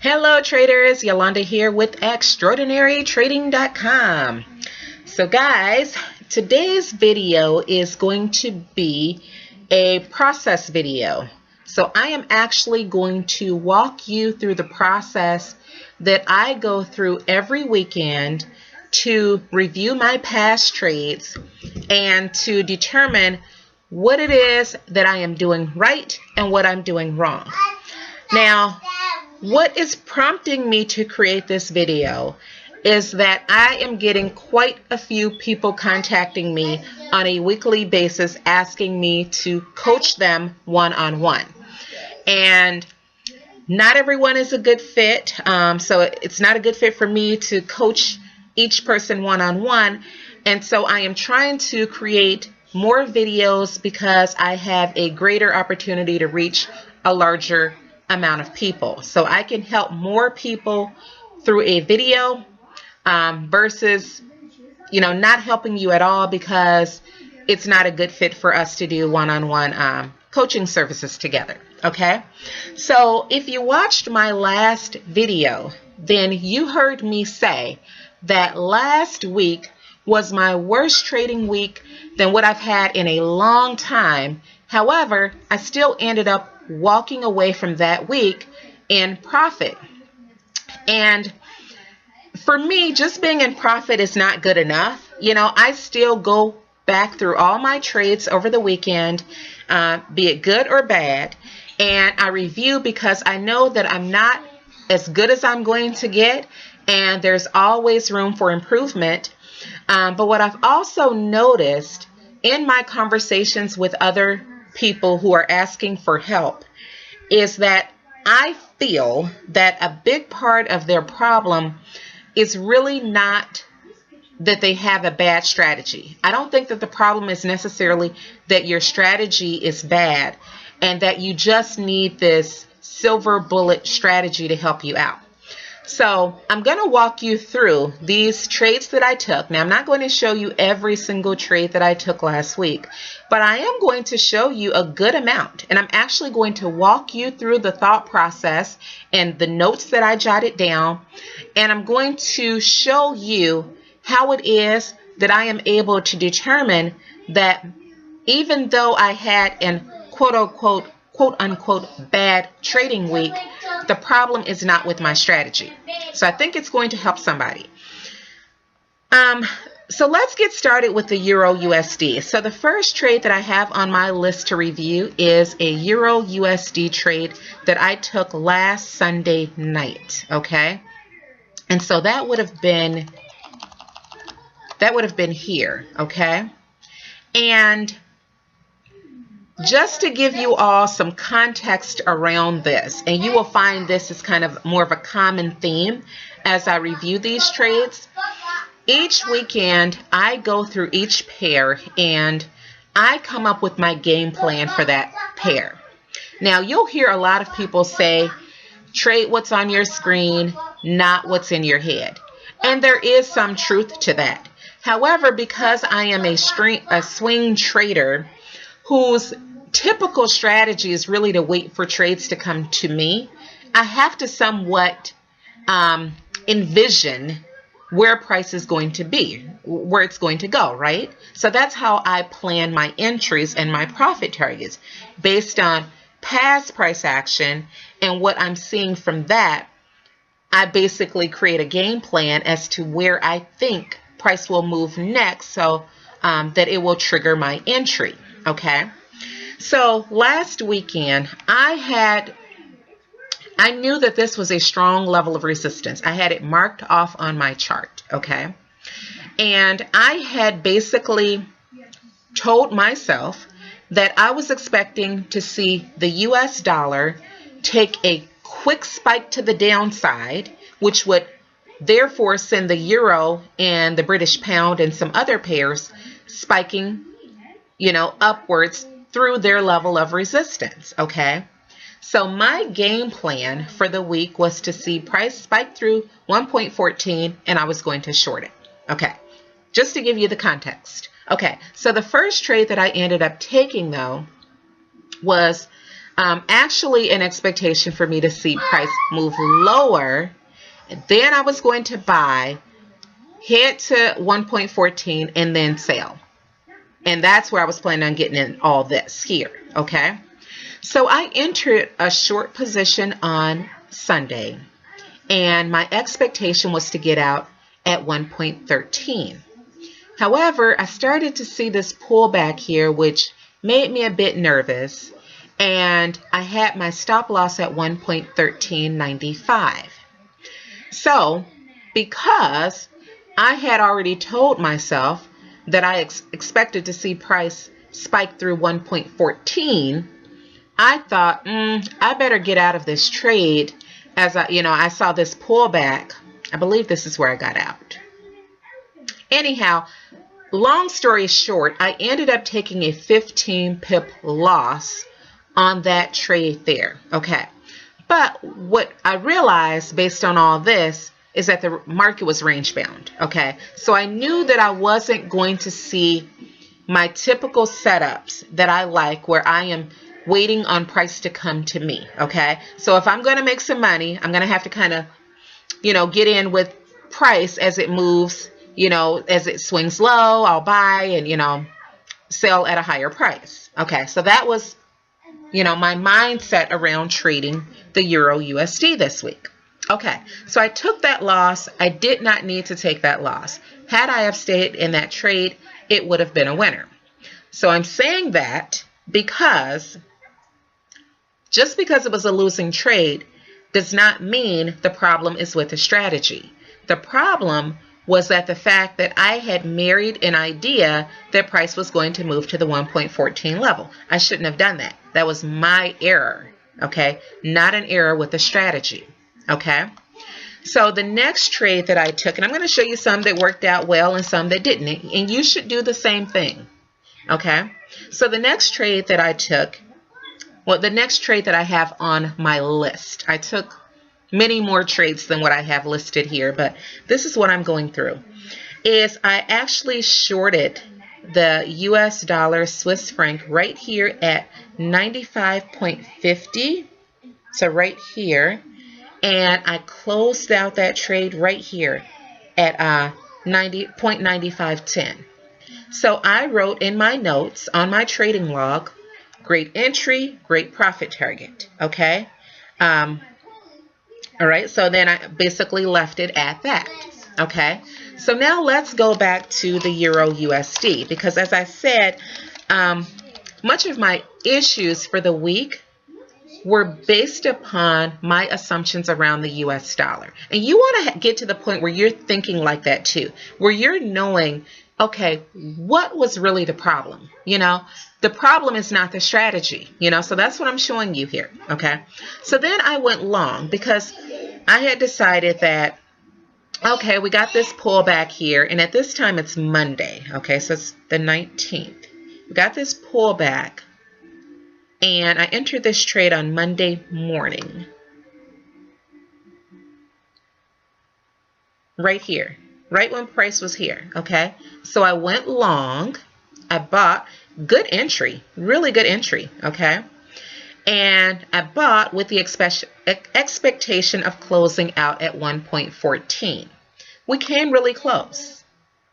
Hello traders, Yolanda here with extraordinarytrading.com. So guys, today's video is going to be a process video. So I am actually going to walk you through the process that I go through every weekend to review my past trades and to determine what it is that I am doing right and what I'm doing wrong. Now, what is prompting me to create this video is that I am getting quite a few people contacting me on a weekly basis asking me to coach them one-on-one. And not everyone is a good fit, so it's not a good fit for me to coach each person one-on-one. And so I am trying to create more videos because I have a greater opportunity to reach a larger amount of people. So I can help more people through a video versus, not helping you at all because it's not a good fit for us to do one-on-one coaching services together. Okay. So if you watched my last video, then you heard me say that last week was my worst trading week than what I've had in a long time. However, I still ended up walking away from that week in profit. And for me, just being in profit is not good enough. I still go back through all my trades over the weekend, be it good or bad, and I review because I know that I'm not as good as I'm going to get, and there's always room for improvement. But what I've also noticed in my conversations with other people who are asking for help is that I feel that a big part of their problem is really not that they have a bad strategy. I don't think that the problem is necessarily that your strategy is bad and that you just need this silver bullet strategy to help you out. So I'm going to walk you through these trades that I took. Now, I'm not going to show you every single trade that I took last week, but I am going to show you a good amount. And I'm actually going to walk you through the thought process and the notes that I jotted down. And I'm going to show you how it is that I am able to determine that even though I had an quote-unquote bad trading week, the problem is not with my strategy. So I think it's going to help somebody. So let's get started with the Euro USD. So the first trade that I have on my list to review is a Euro USD trade that I took last Sunday night. Okay, and so that would have been here. Okay, and just to give you all some context around this, and you will find this is kind of more of a common theme as I review these trades. Each weekend, I go through each pair and I come up with my game plan for that pair. Now, you'll hear a lot of people say, trade what's on your screen, not what's in your head. And there is some truth to that. However, because I am a swing trader whose typical strategy is really to wait for trades to come to me, I have to somewhat envision where price is going to be, where it's going to go, right? So that's how I plan my entries and my profit targets based on past price action, and what I'm seeing from that, I basically create a game plan as to where I think price will move next so that it will trigger my entry. Okay, so last weekend I knew that this was a strong level of resistance. I had it marked off on my chart. Okay, and I had basically told myself that I was expecting to see the US dollar take a quick spike to the downside, which would therefore send the euro and the British pound and some other pairs spiking, upwards through their level of resistance. Okay, so my game plan for the week was to see price spike through 1.14 and I was going to short it. Okay, just to give you the context. Okay, so the first trade that I ended up taking though was Actually an expectation for me to see price move lower. Then I was going to buy, head to 1.14 and then sell. And that's where I was planning on getting in all this here, okay? So I entered a short position on Sunday, and my expectation was to get out at 1.13. However, I started to see this pullback here, which made me a bit nervous, and I had my stop loss at 1.1395. So, because I had already told myself that I expected to see price spike through 1.14, I thought, I better get out of this trade as I saw this pullback. I believe this is where I got out. Anyhow, long story short, I ended up taking a 15 pip loss on that trade there. Okay. But what I realized based on all this is that the market was range bound. Okay. So I knew that I wasn't going to see my typical setups that I like, where I am waiting on price to come to me. Okay. So if I'm going to make some money, I'm going to have to kind of, get in with price as it moves, as it swings low, I'll buy and, sell at a higher price. Okay. So that was, my mindset around trading the Euro USD this week. Okay, so I took that loss. I did not need to take that loss. Had I have stayed in that trade, it would have been a winner. So I'm saying that because just because it was a losing trade does not mean the problem is with the strategy. The problem was that the fact that I had married an idea that price was going to move to the 1.14 level. I shouldn't have done that. That was my error, okay? Not an error with the strategy. Okay, so the next trade that I took, and I'm going to show you some that worked out well and some that didn't, and you should do the same thing. Okay, so the next trade that I took, the next trade that I have on my list, I took many more trades than what I have listed here, but this is what I'm going through, is I actually shorted the US dollar Swiss franc right here at 95.50, so right here. And I closed out that trade right here at 90.9510. So I wrote in my notes on my trading log, great entry, great profit target. Okay. All right. So then I basically left it at that. Okay. So now let's go back to the Euro USD, because as I said, much of my issues for the week were based upon my assumptions around the US dollar. And you want to get to the point where you're thinking like that too, where you're knowing, okay, what was really the problem? The problem is not the strategy, so that's what I'm showing you here. Okay. So then I went long because I had decided that, okay, we got this pullback here, and at this time it's Monday. Okay. So it's the 19th. We got this pullback. And I entered this trade on Monday morning. Right here. Right when price was here. Okay. So I went long. I bought. Good entry. Really good entry. Okay. And I bought with the expectation of closing out at 1.14. We came really close.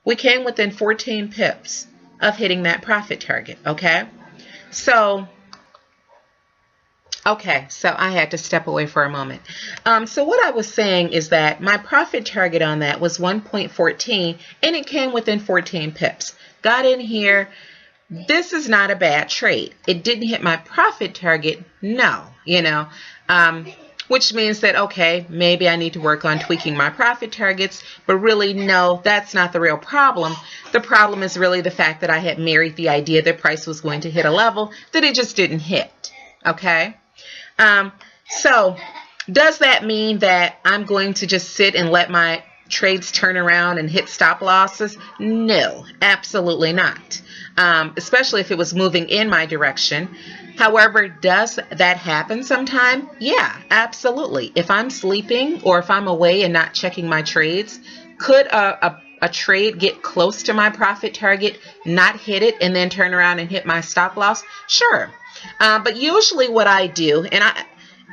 We came within 14 pips of hitting that profit target. Okay. So I had to step away for a moment. So what I was saying is that my profit target on that was 1.14, and it came within 14 pips. Got in here. This is not a bad trade. It didn't hit my profit target. No, which means that, okay, maybe I need to work on tweaking my profit targets, but really, no, that's not the real problem. The problem is really the fact that I had married the idea that price was going to hit a level that it just didn't hit. Okay. So does that mean that I'm going to just sit and let my trades turn around and hit stop losses? No, absolutely not. Especially if it was moving in my direction. However, does that happen sometime? Yeah, absolutely. If I'm sleeping or if I'm away and not checking my trades, could a trade get close to my profit target, not hit it, and then turn around and hit my stop loss? Sure. But usually what I do, and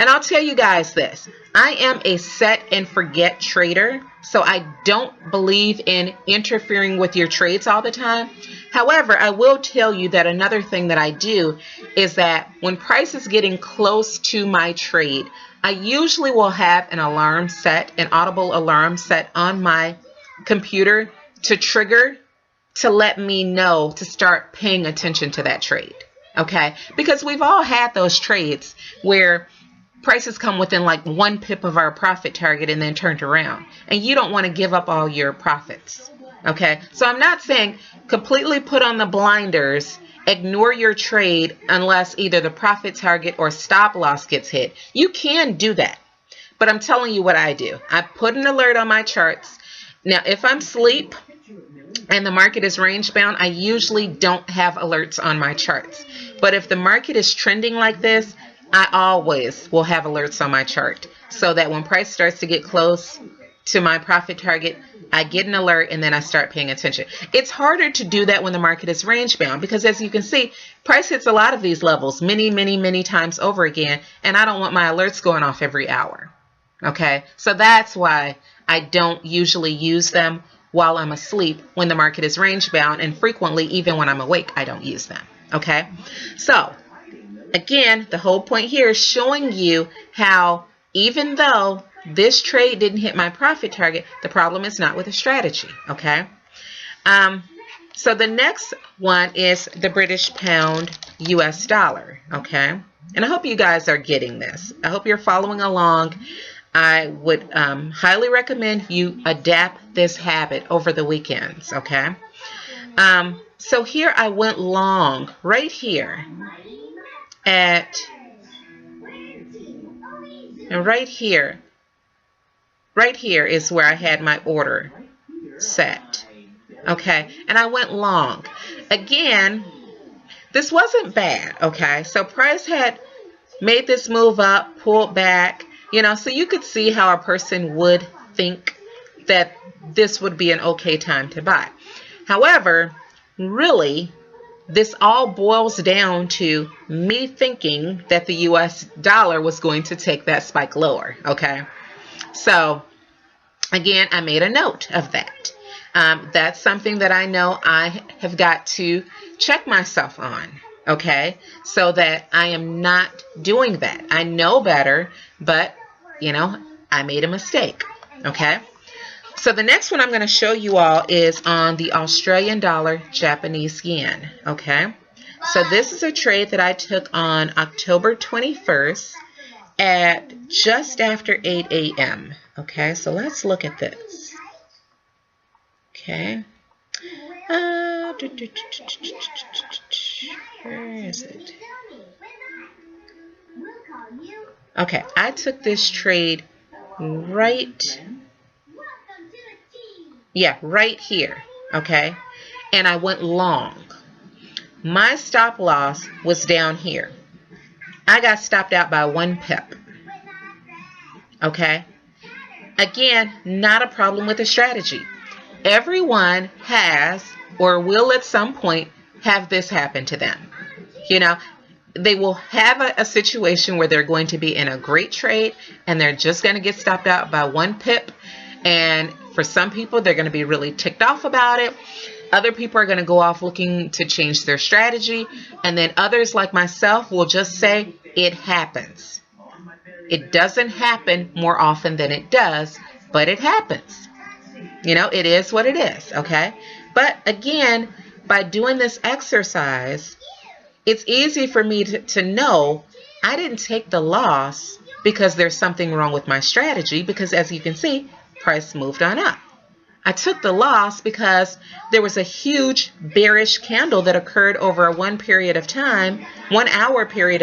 I'll tell you guys this, I am a set and forget trader, so I don't believe in interfering with your trades all the time. However, I will tell you that another thing that I do is that when price is getting close to my trade, I usually will have an alarm set, an audible alarm set on my computer to trigger, to let me know to start paying attention to that trade. Okay, because we've all had those trades where prices come within like 1 pip of our profit target and then turned around, and you don't want to give up all your profits. Okay, so I'm not saying completely put on the blinders, ignore your trade unless either the profit target or stop loss gets hit. You can do that, but I'm telling you what I do. I put an alert on my charts. Now, if I'm asleep and the market is range bound, I usually don't have alerts on my charts. But if the market is trending like this, I always will have alerts on my chart, so that when price starts to get close to my profit target, I get an alert and then I start paying attention. It's harder to do that when the market is range bound, because as you can see, price hits a lot of these levels many times over again, and I don't want my alerts going off every hour. Okay, so that's why I don't usually use them while I'm asleep when the market is range bound, and frequently even when I'm awake I don't use them. Okay, so again, the whole point here is showing you how even though this trade didn't hit my profit target, the problem is not with the strategy. Okay, so the next one is the British pound US dollar. Okay, and I hope you guys are getting this. I hope you're following along. I would highly recommend you adapt this habit over the weekends. Okay, so here I went long right here at, and right here is where I had my order set. Okay, and I went long. Again, this wasn't bad. Okay, so price had made this move up, pulled back, you know, so you could see how a person would think that this would be an okay time to buy. However, really, this all boils down to me thinking that the US dollar was going to take that spike lower. Okay, so again, I made a note of that. That's something that I know I have got to check myself on. Okay, so that I am not doing that. I know better, but you know, I made a mistake. Okay, so the next one I'm going to show you all is on the Australian dollar, Japanese yen. Okay, so this is a trade that I took on October 21st at just after 8 a.m. Okay, so let's look at this. Okay, where is it? Okay, I took this trade right here. Okay, and I went long. My stop loss was down here. I got stopped out by 1 pip. Okay, again, not a problem with the strategy. Everyone has or will at some point have this happen to them. You know, they will have a situation where they're going to be in a great trade and they're just going to get stopped out by 1 pip. And for some people, they're going to be really ticked off about it. Other people are going to go off looking to change their strategy. And then others like myself will just say, it happens. It doesn't happen more often than it does, but it happens. You know, it is what it is. Okay. But again, by doing this exercise, it's easy for me to know I didn't take the loss because there's something wrong with my strategy, because as you can see, price moved on up. I took the loss because there was a huge bearish candle that occurred over a 1 hour period of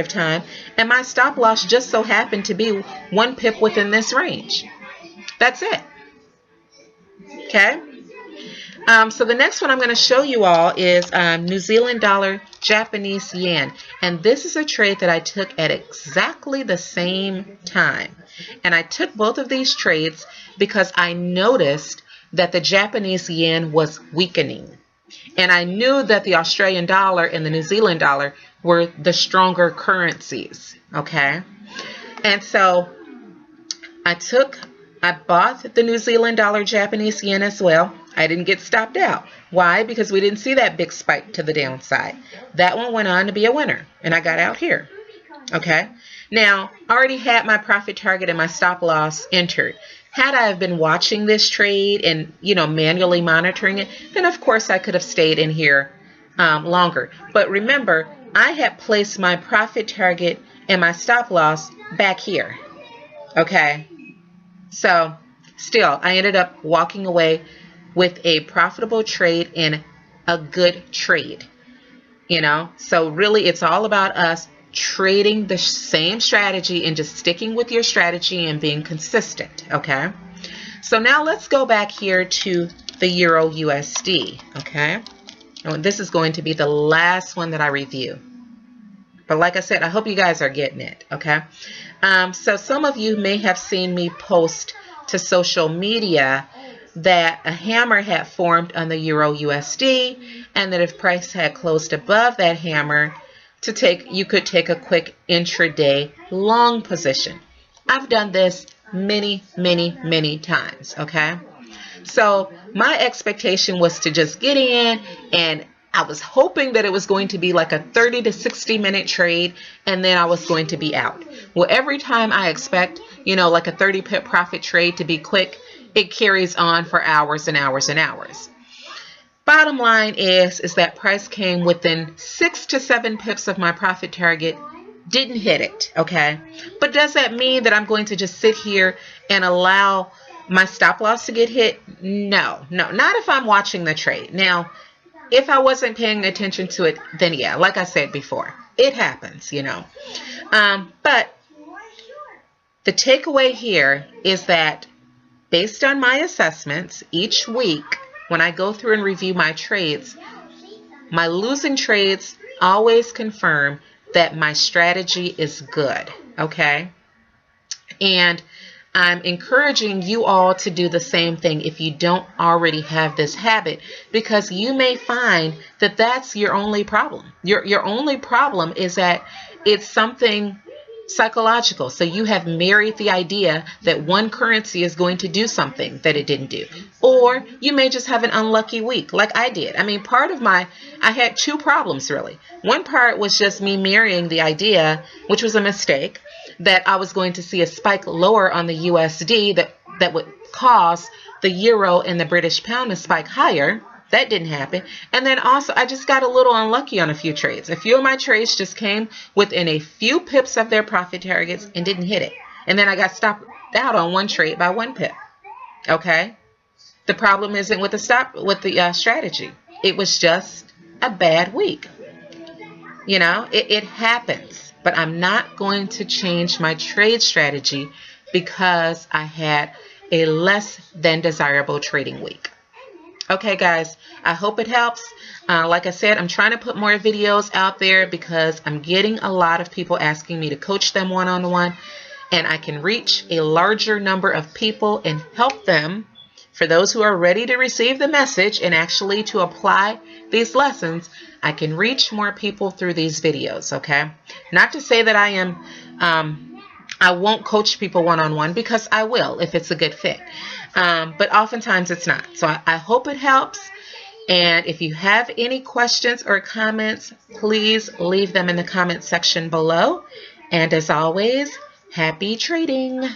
time, and my stop loss just so happened to be 1 pip within this range. That's it. Okay. So the next one I'm going to show you all is New Zealand dollar, Japanese yen. And this is a trade that I took at exactly the same time. And I took both of these trades because I noticed that the Japanese yen was weakening. And I knew that the Australian dollar and the New Zealand dollar were the stronger currencies, okay? And so I bought the New Zealand dollar Japanese yen as well. I didn't get stopped out. Why? Because we didn't see that big spike to the downside. That one went on to be a winner, and I got out here, okay? Now, I already had my profit target and my stop loss entered. Had I have been watching this trade and, manually monitoring it, then of course I could have stayed in here longer. But remember, I had placed my profit target and my stop loss back here, okay? So still, I ended up walking away with a profitable trade and a good trade, So really, it's all about us trading the same strategy and just sticking with your strategy and being consistent, okay? So now let's go back here to the Euro USD, okay? And this is going to be the last one that I review. But like I said, I hope you guys are getting it, okay? So some of you may have seen me post to social media that a hammer had formed on the Euro USD, and that if price had closed above that hammer, you could take a quick intraday long position. I've done this many, many, many times, okay? So my expectation was to just get in, and I was hoping that it was going to be like a 30 to 60 minute trade, and then I was going to be out. Well, every time I expect, like a 30 pip profit trade to be quick, it carries on for hours and hours and hours. Bottom line is that price came within 6 to 7 pips of my profit target, didn't hit it, okay? But does that mean that I'm going to just sit here and allow my stop loss to get hit? No, not if I'm watching the trade. Now, if I wasn't paying attention to it, then yeah, like I said before, it happens, But the takeaway here is that based on my assessments, each week when I go through and review my trades, my losing trades always confirm that my strategy is good, okay? And I'm encouraging you all to do the same thing if you don't already have this habit, because you may find that that's your only problem. Your only problem is that it's something psychological. So you have married the idea that one currency is going to do something that it didn't do. Or you may just have an unlucky week like I did. I mean, I had two problems really. One part was just me marrying the idea, which was a mistake, that I was going to see a spike lower on the USD that would cause the euro and the British pound to spike higher. That didn't happen. And then also, I just got a little unlucky on a few trades. A few of my trades just came within a few pips of their profit targets and didn't hit it. And then I got stopped out on one trade by 1 pip. Okay? The problem isn't with the strategy. It was just a bad week. It happens. But I'm not going to change my trade strategy because I had a less than desirable trading week. Okay, guys, I hope it helps. Like I said, I'm trying to put more videos out there because I'm getting a lot of people asking me to coach them one-on-one, and I can reach a larger number of people and help them. For those who are ready to receive the message and actually to apply these lessons, I can reach more people through these videos, okay? Not to say that I won't coach people one-on-one, because I will if it's a good fit. But oftentimes it's not. So I hope it helps. And if you have any questions or comments, please leave them in the comment section below. And as always, happy trading.